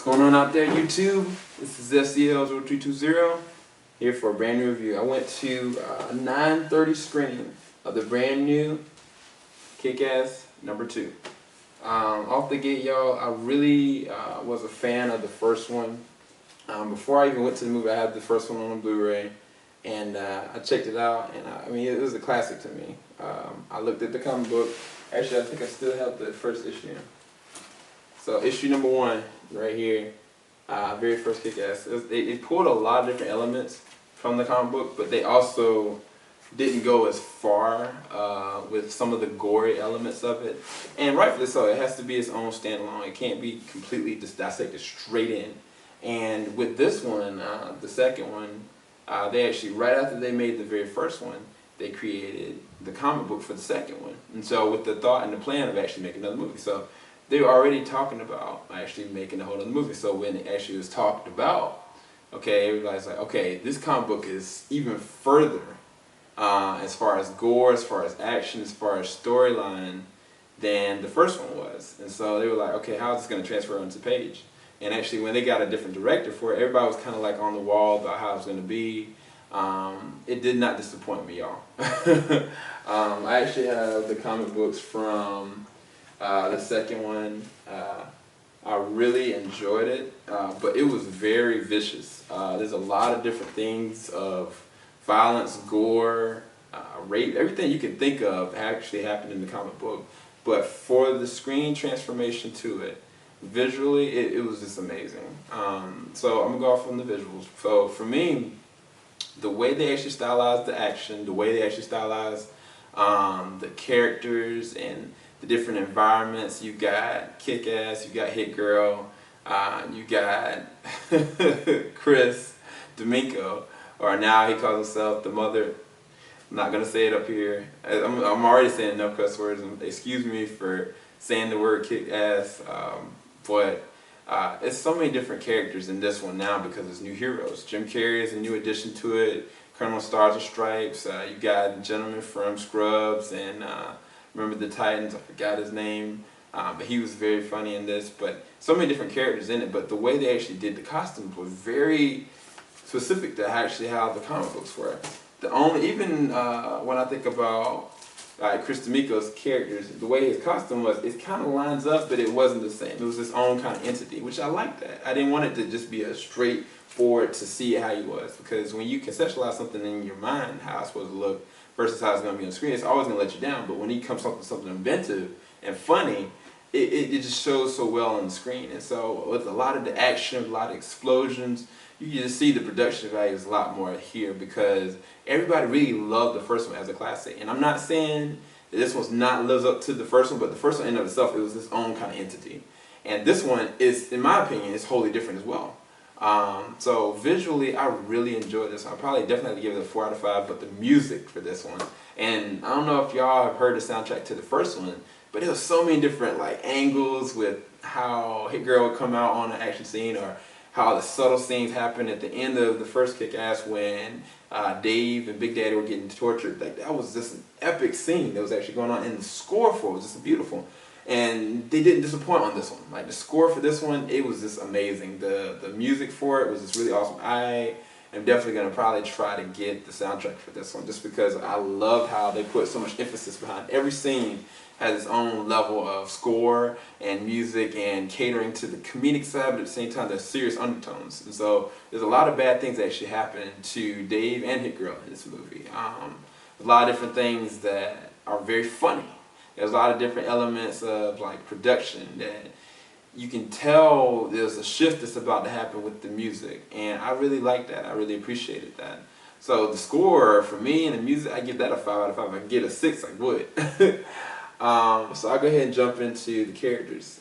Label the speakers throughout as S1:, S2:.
S1: What's going on out there, YouTube? This is SCL0320 here for a brand new review. I went to a 9:30 screening of the brand new Kick-Ass #2. Off the gate, y'all, I really was a fan of the first one. Before I even went to the movie, I had the first one on Blu-ray, and I checked it out, and I mean, it was a classic to me. I looked at the comic book. Actually, I think I still have the first issue. So issue #1 right here, very first Kick-Ass. They pulled a lot of different elements from the comic book, but they also didn't go as far with some of the gory elements of it. And rightfully so, it has to be its own standalone. It can't be completely just dissected straight in. And with this one, the second one, they actually, right after they made the very first one, they created the comic book for the second one. And so with the thought and the plan of actually making another movie. So they were already talking about actually making a whole other movie. So when it actually was talked about, okay, everybody's like, okay, this comic book is even further as far as gore, as far as action, as far as storyline than the first one was. And so they were like, okay, how is this going to transfer onto page? And actually when they got a different director for it, everybody was kind of like on the wall about how it was going to be. It did not disappoint me, y'all. I actually have the comic books from the second one. I really enjoyed it, but it was very vicious. There's a lot of different things of violence, gore, rape, everything you can think of actually happened in the comic book. But for the screen transformation to it, visually, it was just amazing. So I'm going to go off on the visuals. So for me, the way they actually stylized the action, the way they actually stylized the characters and the different environments. You got Kick-Ass, you got Hit Girl, you got Chris D'Amico, or now he calls himself the Mother. I'm not going to say it up here. I'm already saying enough cuss words, and excuse me for saying the word Kick-Ass, but it's so many different characters in this one now because it's new heroes. Jim Carrey is a new addition to it. Colonel Stars and Stripes. You got the gentleman from Scrubs and Remember the Titans. I forgot his name, but he was very funny in this. But so many different characters in it. But the way they actually did the costumes was very specific to actually how the comic books were. Even when I think about Chris D'Amico's characters, the way his costume was, it kind of lines up, but it wasn't the same. It was its own kind of entity, which I liked that. I didn't want it to just be a straightforward to see how he was, because when you conceptualize something in your mind, how it's supposed to look versus how it's going to be on screen, it's always going to let you down. But when he comes up with something inventive and funny, it just shows so well on the screen. And so with a lot of the action, a lot of explosions, you just see the production value is a lot more here because everybody really loved the first one as a classic. And I'm not saying that this one's not lives up to the first one, but the first one in and of itself, it was its own kind of entity. And this one is, in my opinion, is wholly different as well. So visually, I really enjoyed this. I'll probably definitely give it a 4 out of 5, but the music for this one, and I don't know if y'all have heard the soundtrack to the first one, but there was so many different like angles with how Hit Girl would come out on an action scene, or how the subtle scenes happen at the end of the first Kick-Ass when Dave and Big Daddy were getting tortured. Like, that was just an epic scene that was actually going on, and the score for it was just beautiful. And they didn't disappoint on this one. Like, the score for this one, it was just amazing. The music for it was just really awesome. I am definitely going to probably try to get the soundtrack for this one, just because I love how they put so much emphasis behind every scene. Has its own level of score and music and catering to the comedic side, but at the same time there's serious undertones. And so there's a lot of bad things that actually happen to Dave and Hit Girl in this movie. A lot of different things that are very funny. There's a lot of different elements of like production that you can tell there's a shift that's about to happen with the music, and I really like that. I really appreciated that. So the score for me and the music, I give that a 5 out of 5. If I could get a 6, I would. So I'll go ahead and jump into the characters.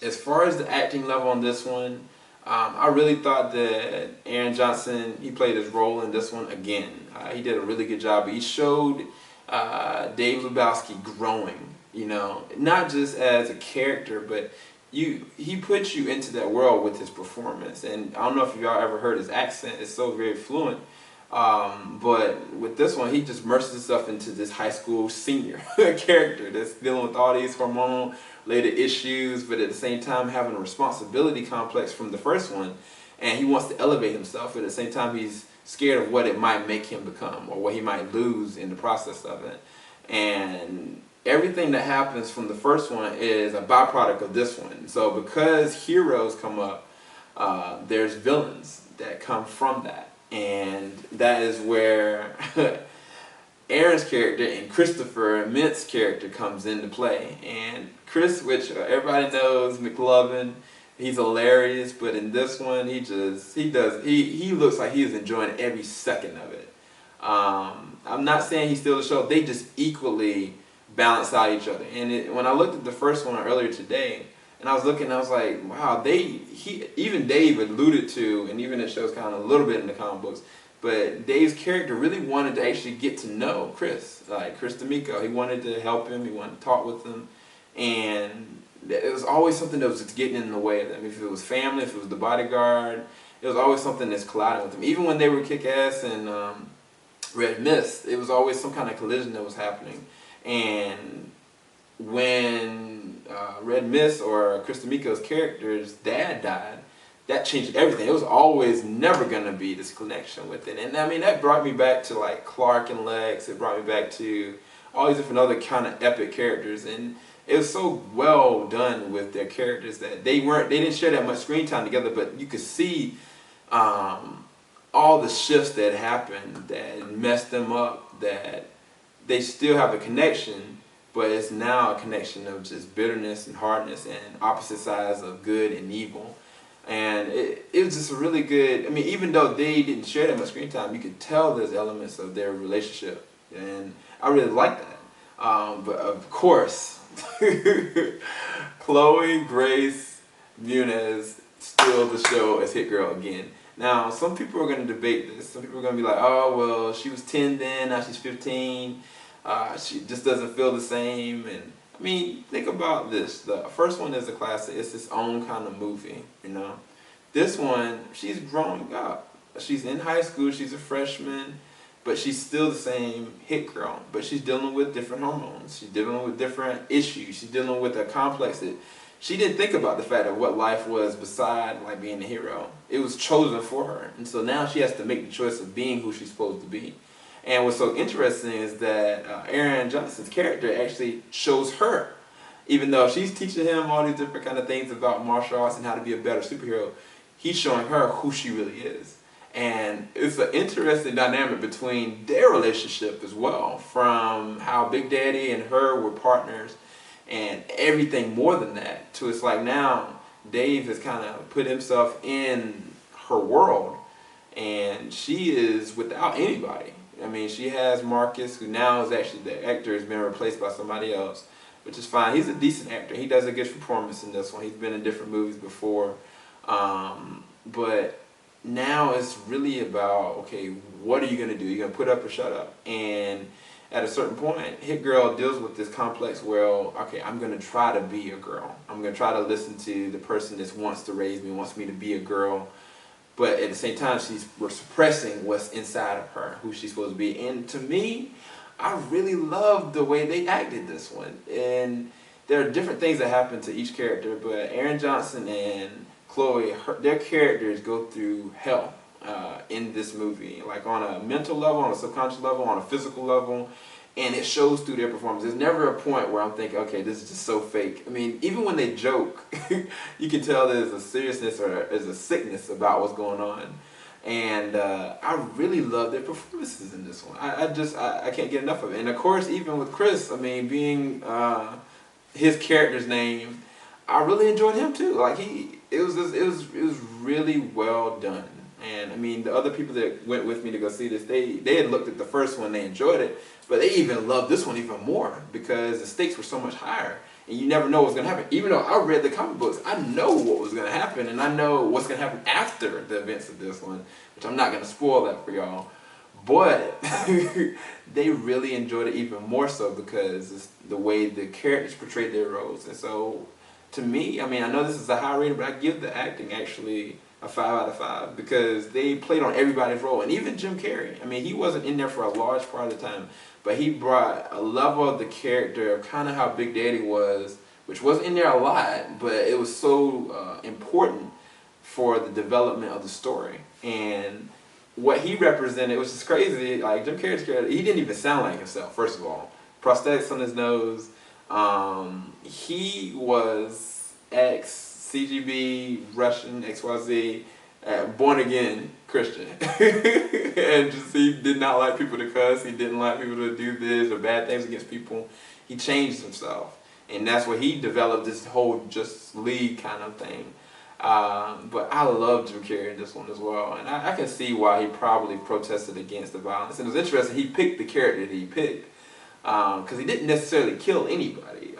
S1: As far as the acting level on this one, I really thought that Aaron Johnson, he played his role in this one again. He did a really good job. He showed Dave Lebowski growing, you know, not just as a character, but he puts you into that world with his performance. And I don't know if y'all ever heard his accent. It's so very fluent. But with this one, he just immerses himself into this high school senior character that's dealing with all these hormonal related issues, but at the same time having a responsibility complex from the first one, and he wants to elevate himself, but at the same time he's scared of what it might make him become or what he might lose in the process of it. And everything that happens from the first one is a byproduct of this one. So because heroes come up, there's villains that come from that. And that is where Aaron's character and Christopher Mintz's character comes into play. And Chris, which everybody knows, McLovin, he's hilarious, but in this one, he looks like he is enjoying every second of it. I'm not saying he steals the show; they just equally balance out each other. And when I looked at the first one earlier today, and I was looking, I was like, wow, even Dave alluded to, and even it shows kind of a little bit in the comic books, but Dave's character really wanted to actually get to know Chris, like Chris D'Amico. He wanted to help him, he wanted to talk with him, and it was always something that was just getting in the way of them. If it was family, if it was the bodyguard, it was always something that's colliding with them. Even when they were Kick-Ass and Red Mist, it was always some kind of collision that was happening. And when Red Mist or Chris D'Amico's character's dad died, that changed everything. It was always never going to be this connection with it. And I mean, that brought me back to like Clark and Lex. It brought me back to all these different other kind of epic characters. And it was so well done with their characters that they didn't share that much screen time together, but you could see all the shifts that happened that messed them up, that they still have a connection, but it's now a connection of just bitterness and hardness and opposite sides of good and evil. And it was just a really good, I mean, even though they didn't share that much screen time, you could tell there's elements of their relationship. And I really like that. But of course, Chloe Grace Muniz steals the show as Hit Girl again. Now, some people are going to debate this. Some people are going to be like, oh, well, she was 10 then, now she's 15. She just doesn't feel the same. And I mean, think about this. The first one is a classic. It's its own kind of movie, you know. This one, she's growing up. She's in high school. She's a freshman, but she's still the same hit girl. But she's dealing with different hormones. She's dealing with different issues. She's dealing with a complex that she didn't think about the fact of what life was beside like being a hero. It was chosen for her, and so now she has to make the choice of being who she's supposed to be. And what's so interesting is that Aaron Johnson's character actually shows her, even though she's teaching him all these different kind of things about martial arts and how to be a better superhero, he's showing her who she really is. And it's an interesting dynamic between their relationship as well, from how Big Daddy and her were partners and everything more than that, to it's like now Dave has kind of put himself in her world and she is without anybody. I mean, she has Marcus, who now is actually, the actor has been replaced by somebody else, which is fine. He's a decent actor. He does a good performance in this one. He's been in different movies before. But now it's really about, okay, what are you going to do? You're going to put up or shut up? And at a certain point, Hit Girl deals with this complex, well, okay, I'm going to try to be a girl. I'm going to try to listen to the person that wants to raise me, wants me to be a girl. But at the same time, we're suppressing what's inside of her, who she's supposed to be. And to me, I really love the way they acted this one. And there are different things that happen to each character, but Aaron Johnson and Chloe, their characters go through hell in this movie. Like on a mental level, on a subconscious level, on a physical level. And it shows through their performance. There's never a point where I'm thinking, okay, this is just so fake. I mean, even when they joke, you can tell there's a seriousness or there's a sickness about what's going on. And I really love their performances in this one. I can't get enough of it. And of course, even with Chris, I mean, being his character's name, I really enjoyed him too. Like it was really well done. And I mean, the other people that went with me to go see this, they had looked at the first one, they enjoyed it, but they even loved this one even more because the stakes were so much higher. And you never know what's going to happen. Even though I read the comic books, I know what was going to happen, and I know what's going to happen after the events of this one, which I'm not going to spoil that for y'all. But they really enjoyed it even more so because it's the way the characters portrayed their roles. And so, to me, I mean, I know this is a high rating, but I give the acting actually a 5 out of 5 because they played on everybody's role, and even Jim Carrey. I mean, he wasn't in there for a large part of the time, but he brought a level of the character of kind of how Big Daddy was, which wasn't in there a lot, but it was so important for the development of the story. And what he represented was just crazy. Like Jim Carrey's character, he didn't even sound like himself. First of all, prosthetics on his nose. He was ex-CGB, Russian, XYZ, born again Christian. And just he did not like people to cuss, he didn't like people to do this or bad things against people. He changed himself. And that's where he developed this whole Just League kind of thing. But I love Jim Carrey in this one as well. And I can see why he probably protested against the violence. And it was interesting, he picked the character that he picked. Because he didn't necessarily kill anybody,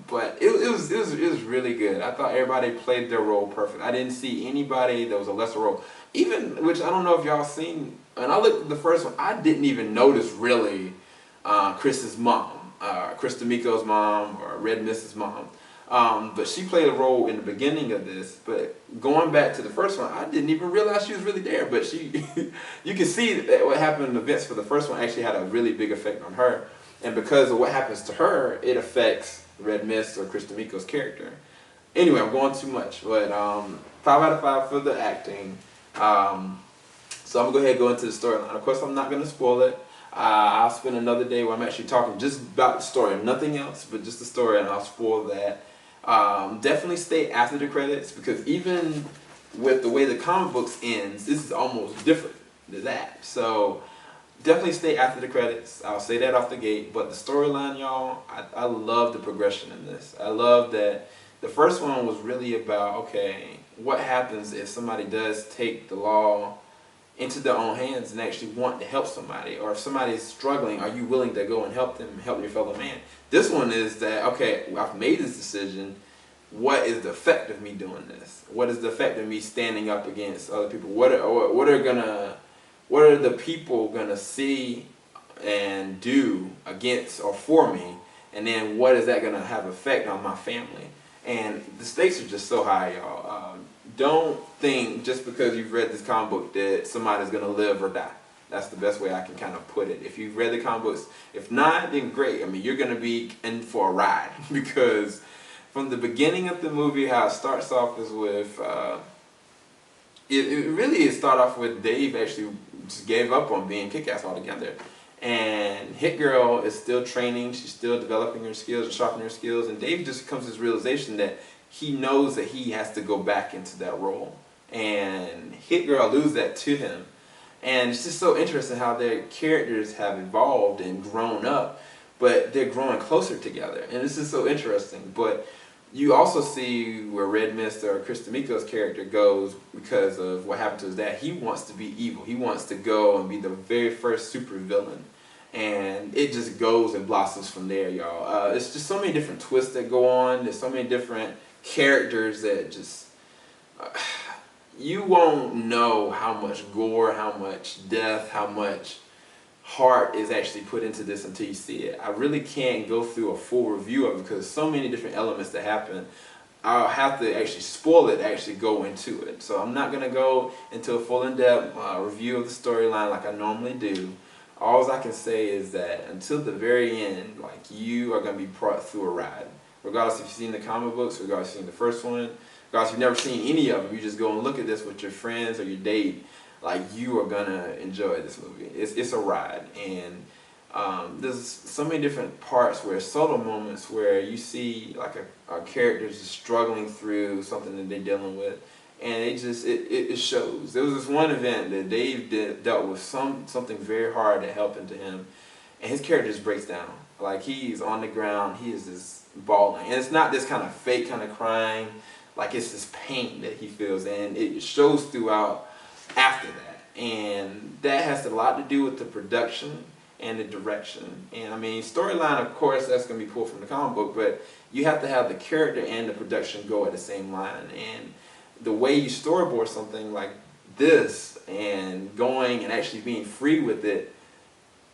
S1: but it was really good. I thought everybody played their role perfect. I didn't see anybody that was a lesser role. Even, which I don't know if y'all seen, when I looked at the first one, I didn't even notice really Chris's mom, Chris D'Amico's mom, or Red Mist's mom. But she played a role in the beginning of this. But going back to the first one, I didn't even realize she was really there. But she, you can see that what happened in the events for the first one actually had a really big effect on her. And because of what happens to her, it affects Red Mist or Chris D'Amico's character. Anyway, I'm going too much, but 5 out of 5 for the acting. So I'm going to go ahead and go into the storyline. Of course, I'm not going to spoil it. I'll spend another day where I'm actually talking just about the story, nothing else, but just the story, and I'll spoil that. Definitely stay after the credits, because even with the way the comic books ends, this is almost different than that. So definitely stay after the credits. I'll say that off the gate. But the storyline, y'all, I love the progression in this. I love that the first one was really about, okay, what happens if somebody does take the law into their own hands and actually want to help somebody? Or if somebody's struggling, are you willing to go and help them, help your fellow man? This one is that, okay, I've made this decision. What is the effect of me doing this? What is the effect of me standing up against other people? What are the people gonna see and do against or for me, and then what is that gonna have effect on my family? And the stakes are just so high, y'all. Don't think just because you've read this comic book that somebody's gonna live or die. That's the best way I can kind of put it. If you've read the comic books, if not, then great. I mean, you're gonna be in for a ride because from the beginning of the movie, how it starts off is with it started off with Dave actually just gave up on being Kick-Ass altogether. And Hit Girl is still training, she's still developing her skills and sharpening her skills, and Dave just comes to this realization that he knows that he has to go back into that role. And Hit Girl alludes that to him. And it's just so interesting how their characters have evolved and grown up, but they're growing closer together. And this is so interesting. But you also see where Red Mist or Chris D'Amico's character goes because of what happened to his dad. He wants to be evil. He wants to go and be the very first super villain. And it just goes and blossoms from there, y'all. It's just so many different twists that go on. There's so many different characters that just... you won't know how much gore, how much death, how much heart is actually put into this until you see it. I really can't go through a full review of it because so many different elements that happen. I'll have to actually spoil it to actually go into it. So I'm not going to go into a full in-depth review of the storyline like I normally do. All I can say is that until the very end, like, you are going to be brought through a ride. Regardless if you've seen the comic books, regardless if you've seen the first one, regardless if you've never seen any of them, you just go and look at this with your friends or your date. Like, you are gonna enjoy this movie. It's a ride, and there's so many different parts where subtle moments where you see like a character just struggling through something that they're dealing with, and it shows. There was this one event that Dave dealt with something very hard that happened to him, and his character just breaks down. Like, he's on the ground, he is just bawling, and it's not this kind of fake kind of crying. Like, it's this pain that he feels, and it shows throughout after that. And that has a lot to do with the production and the direction. And I mean, storyline, of course, that's going to be pulled from the comic book, but you have to have the character and the production go at the same line. And the way you storyboard something like this and going and actually being free with it,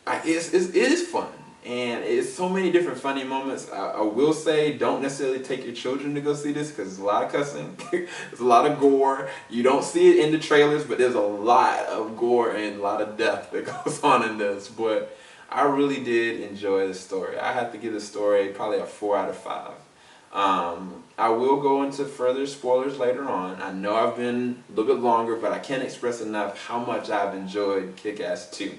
S1: it is fun. And it's so many different funny moments. I will say, don't necessarily take your children to go see this because there's a lot of cussing, there's a lot of gore. You don't see it in the trailers, but there's a lot of gore and a lot of death that goes on in this. But I really did enjoy the story. I have to give the story probably a 4 out of 5. I will go into further spoilers later on. I know I've been a little bit longer, but I can't express enough how much I've enjoyed Kick-Ass 2.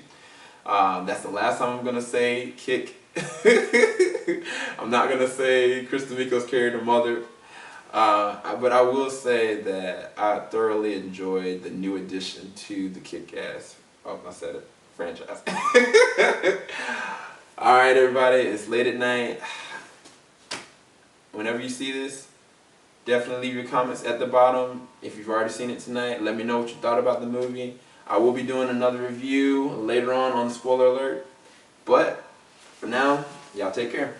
S1: That's the last time I'm going to say Kick. I'm not going to say Chris D'Amico's character mother. But I will say that I thoroughly enjoyed the new addition to the Kick-Ass, oh, I said it, franchise. Alright everybody, it's late at night. Whenever you see this, definitely leave your comments at the bottom. If you've already seen it tonight, let me know what you thought about the movie. I will be doing another review later on the spoiler alert. But for now, y'all take care.